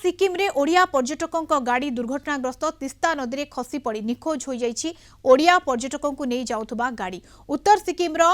सिक्किम रे ओडिया पर्यटकों गाड़ी दुर्घटनाग्रस्त तीस्ता नदी में खसी पड़ी निखोज हो जाइछि। ओडिया पर्यटकों को नहीं जाउथबा गाड़ी उत्तर सिक्किम रो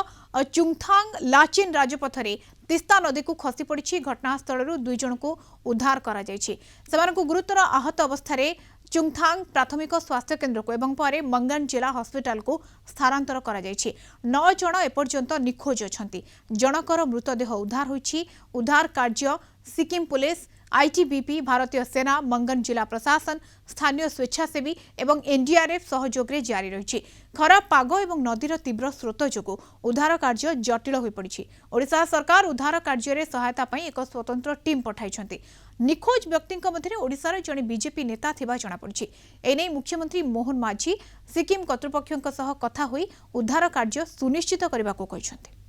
चुंगथांग लाचिन राजपथ रे तीस्ता नदी को खसी पड़ी। घटनास्थल दुई जन को उद्धार करा जाइछि। सेमानकु गुरुतर आहत अवस्था रे चुंगथांग प्राथमिक स्वास्थ्य केन्द्र को एवं पर मंगन जिला हॉस्पिटल को स्थानांतर करा जाइछि। 9 जन एपर्यंत निखोज अछंती। जनकर मृतदेह उद्धार होइछि। उद्धार कार्य सिक्किम पुलिस, आईटीबीपी, भारतीय सेना, मंगन जिला प्रशासन, स्थानीय स्वेच्छासेवी एवं एनडीआरएफ सहयोग रे जारी रही। खराब पाग एवं नदीर तीव्र स्रोत जो उद्धार कार्य जटिल हो पड़ी। ओडिशा सरकार उद्धार कार्य रे सहायता पई एक स्वतंत्र टीम पठाइछंती। निखोज व्यक्ति मध्य ओडिशार जड़े बीजेपी नेता थिबा जणा पड़छि। एने मुख्यमंत्री मोहन माझी सिक्किम कर्तृपक्षों सह कथा होई उद्धार कार्य सुनिश्चित करने को कहिछंती।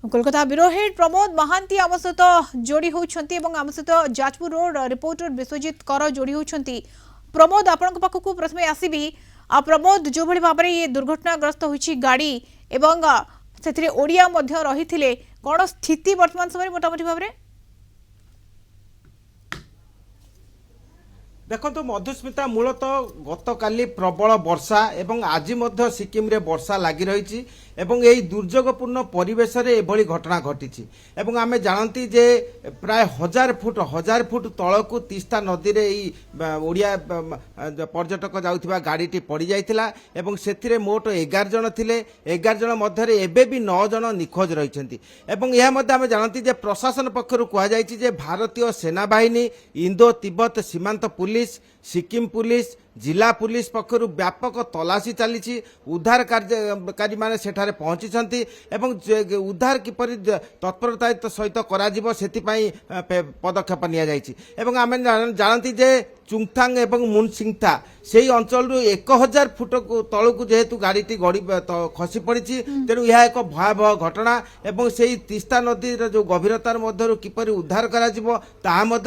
कोलकाता ब्यूरो हेड प्रमोद महांती आम सहित जोड़ी होती आम सहित जाजपुर रोड रिपोर्टर विश्वजीत कर जोड़ी होती। प्रमोद आपण पाखक प्रथम आसबि। प्रमोद जो भाई भाव में ये दुर्घटनाग्रस्त होती गाड़ी एवं से ओडिया रही कौन स्थिति वर्तमान समय मोटामोटी भाव में? देखो मधुस्मिता मूलतः गतकाली प्रबल वर्षा एवं आज सिक्किम रे वर्षा लगी रही एवं यही दुर्योगपूर्ण परिवेश रे एभली घटना घटी एवं आमे जानती जे प्राय 1000 फुट तलकू तीस्ता नदी रे ओडिया पर्यटक जाउथिबा गाड़ीटी पड़ जाइथिला एवं सेथिरे मोट 11 जन थिले। 11 जन मध्यरे एबे भी 9 जन निखोज रहिसेंती एवं यह मध्य आमे जानती जे प्रशासन पक्षरु कुआ जाइछि जे भारतीय सेना बाहिनी, इंडो तिब्बत सीमांत पुलिस, सिक्किम पुलिस, जिला पुलिस पक्षरु व्यापक तलाशी चली। उद्धार कार्यकारी माने सेठारे पहुंची एवं उद्धार किपरि तत्परता सहित करा सेतिपाई पदक्षेप निया जाइछि। एवं आमे जानती जे चुंगथांग एवं मुनसिंगथा से अंचल 1000 फुट तलू जेहेतु गाड़ीटी गड़ी खसी पड़ी तेणु यह एक भयावह घटना एवं से तीस्ता नदी जो गभीरतार मध्य किपरि उद्धार करा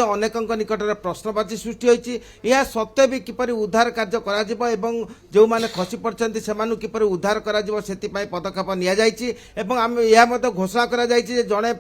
अनेकों निकट में प्रश्नवाची सृष्टि होती। यह सत्वे भी किपरि उद्धार कार्य करा एवं जो माने खसी पड़ते से किपरि उद्धार करा सेतिपाई पदक्षेप निया जाइछि एवं आम यह घोषणा करा जाइछि जे जणे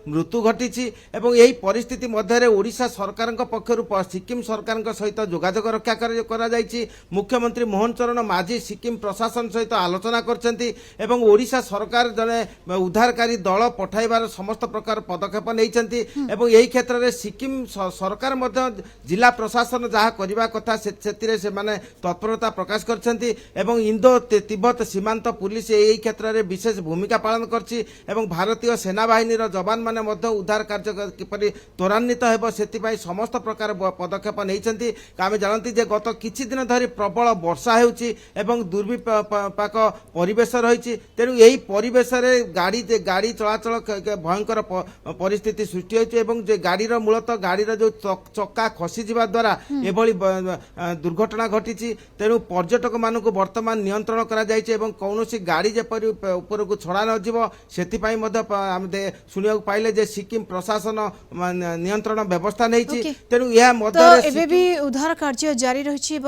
मृत्यु घटी एवं यही परिस्थिति मध्य ओडिशा सरकार पक्षरु सिक्किम सरकार सहित जोगाजोग रक्षा करा जाइछि। मुख्यमंत्री मोहन चरण माझी सिक्किम प्रशासन सहित आलोचना करछंती एवं ओडिशा सरकार जने उद्धारकारी दल पठाइबार समस्त प्रकार पदक्षेप नैछंती एवं यही क्षेत्र में सिक्किम सरकार मध्य जिला प्रशासन जहाँ करबा कथा सेतिरे से माने तत्परता प्रकाश करछंती एवं इंडो तिब्बत सीमांत पुलिस यही क्षेत्र में विशेष भूमिका पालन करछि एवं भारतीय सेना बाहिनी जवान माने मध्य उद्धार कार्य किपरि त्वरान्वित हेबो सेतिपाई समस्त प्रकार पदक्षेप नै आमे जानती जे गत किछि दिन धरी प्रबल वर्षा हेउछि एवं दुर्विपाक परिवेश रही तेणु यही परिवेश गाड़ी चलाचल भयंकर परिस्थिति सृष्टि होइछि एवं जे गाड़ीर मूलतः गाड़ीर जो चक्का खसी जिबा द्वारा एभली दुर्घटना घटी तेणु पर्यटक मानक वर्तमान नियंत्रण करा जाइछि एवं कौनसी गाड़ी जेपरि ऊपर को छड़ा न जीव सेतिपाई मध्य आमे सुनिया पाइले जे सिक्किम प्रशासन नियंत्रण व्यवस्था नैछि तेणु यह मध्य भी उद्धार कार्य जारी रही।